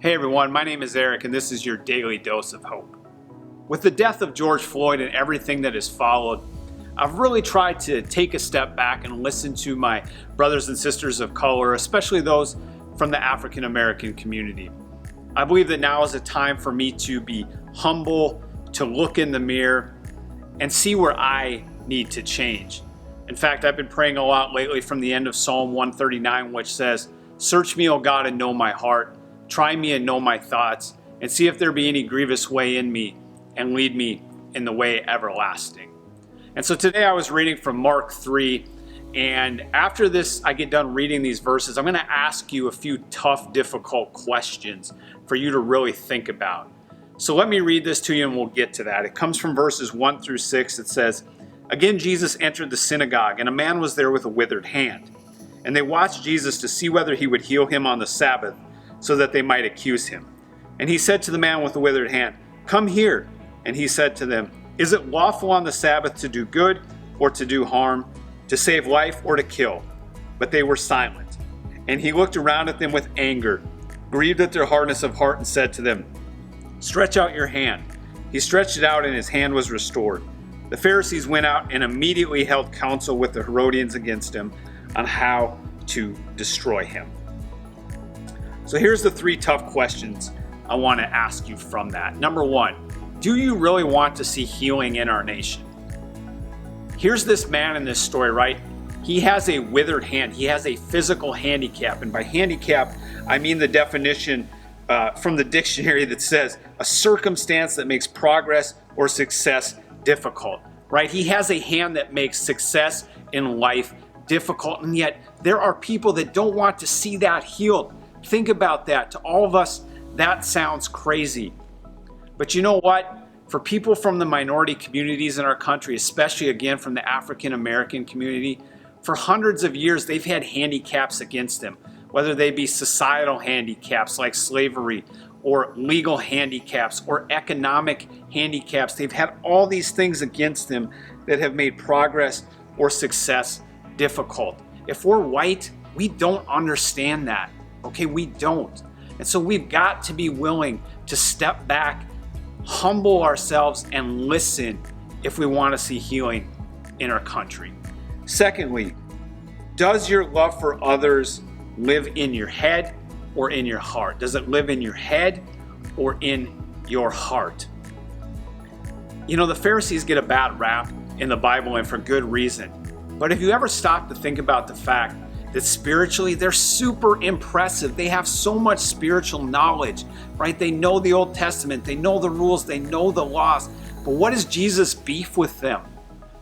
Hey everyone, my name is Eric and this is your daily dose of hope. With the death of George Floyd and everything that has followed, I've really tried to take a step back and listen to my brothers and sisters of color, especially those from the African American community. I believe that now is a time for me to be humble, to look in the mirror and see where I need to change. In fact, I've been praying a lot lately from the end of Psalm 139, which says, "Search me, O God, and know my heart. Try me and know my thoughts, and see if there be any grievous way in me, and lead me in the way everlasting." And so today I was reading from Mark 3, and after this, I get done reading these verses, I'm going to ask you a few tough, difficult questions for you to really think about. So let me read this to you and we'll get to that. It comes from verses 1 through 6. It says, "Again Jesus entered the synagogue, and a man was there with a withered hand. And they watched Jesus to see whether he would heal him on the Sabbath, so that they might accuse him. And he said to the man with the withered hand, 'Come here.' And he said to them, 'Is it lawful on the Sabbath to do good or to do harm, to save life or to kill?' But they were silent. And he looked around at them with anger, grieved at their hardness of heart, and said to them, 'Stretch out your hand.' He stretched it out, and his hand was restored. The Pharisees went out and immediately held counsel with the Herodians against him on how to destroy him." So here's the three tough questions I want to ask you from that. Number one, do you really want to see healing in our nation? Here's this man in this story, right? He has a withered hand. He has a physical handicap. And by handicap, I mean the definition from the dictionary that says a circumstance that makes progress or success difficult, right? He has a hand that makes success in life difficult. And yet there are people that don't want to see that healed. Think about that. To all of us, that sounds crazy. But you know what? For people from the minority communities in our country, especially again from the African American community, for hundreds of years they've had handicaps against them, whether they be societal handicaps like slavery, or legal handicaps, or economic handicaps. They've had all these things against them that have made progress or success difficult. If we're white, we don't understand that. Okay, we don't. And so we've got to be willing to step back, humble ourselves, and listen if we want to see healing in our country. Secondly, does your love for others live in your head or in your heart? Does it live in your head or in your heart? You know, the Pharisees get a bad rap in the Bible, and for good reason. But if you ever stop to think about the fact that spiritually they're super impressive. They have so much spiritual knowledge, right? They know the Old Testament, they know the rules, they know the laws. But what is Jesus' beef with them?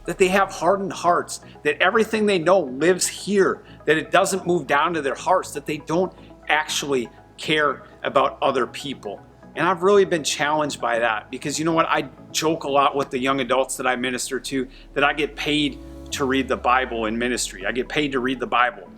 That they have hardened hearts, that everything they know lives here, that it doesn't move down to their hearts, that they don't actually care about other people. And I've really been challenged by that because you know what? I joke a lot with the young adults that I minister to that I get paid to read the Bible in ministry. I get paid to read the Bible.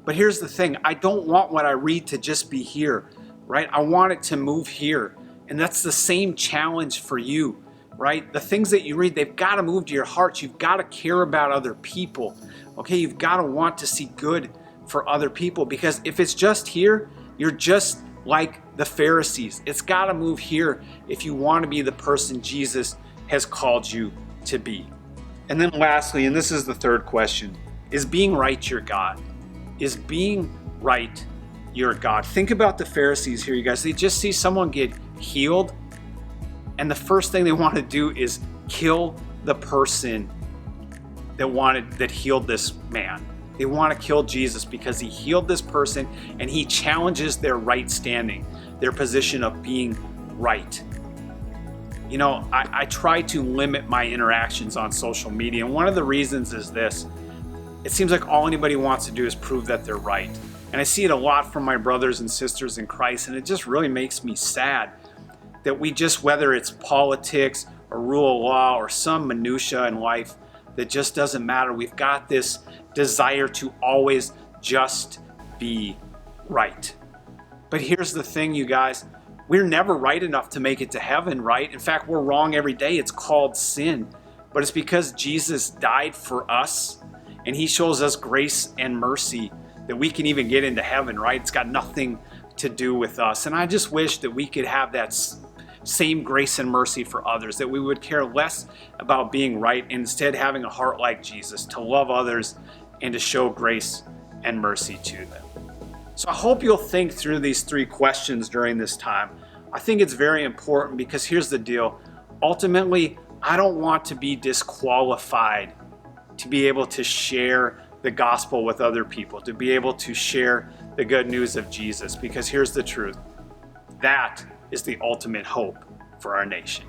But here's the thing, I don't want what I read to just be here, right? I want it to move here. And that's the same challenge for you, right? The things that you read, they've got to move to your heart. You've got to care about other people, okay? You've got to want to see good for other people because if it's just here, you're just like the Pharisees. It's got to move here if you want to be the person Jesus has called you to be. And then lastly, and this is the third question, is being right your God? Is being right your God? Think about the Pharisees here, you guys. They just see someone get healed, and the first thing they want to do is kill the person that healed this man. They want to kill Jesus because he healed this person, and he challenges their right standing, their position of being right. You know, I try to limit my interactions on social media, and one of the reasons is this. It seems like all anybody wants to do is prove that they're right. And I see it a lot from my brothers and sisters in Christ, and it just really makes me sad that we just, whether it's politics or rule of law or some minutia in life that just doesn't matter, we've got this desire to always just be right. But here's the thing, you guys. We're never right enough to make it to heaven, right? In fact, we're wrong every day. It's called sin. But it's because Jesus died for us and he shows us grace and mercy that we can even get into heaven, right? It's got nothing to do with us. And I just wish that we could have that same grace and mercy for others, that we would care less about being right and instead having a heart like Jesus to love others and to show grace and mercy to them. So I hope you'll think through these 3 questions during this time. I think it's very important because here's the deal. Ultimately, I don't want to be disqualified to be able to share the gospel with other people, to be able to share the good news of Jesus, because here's the truth. That is the ultimate hope for our nation.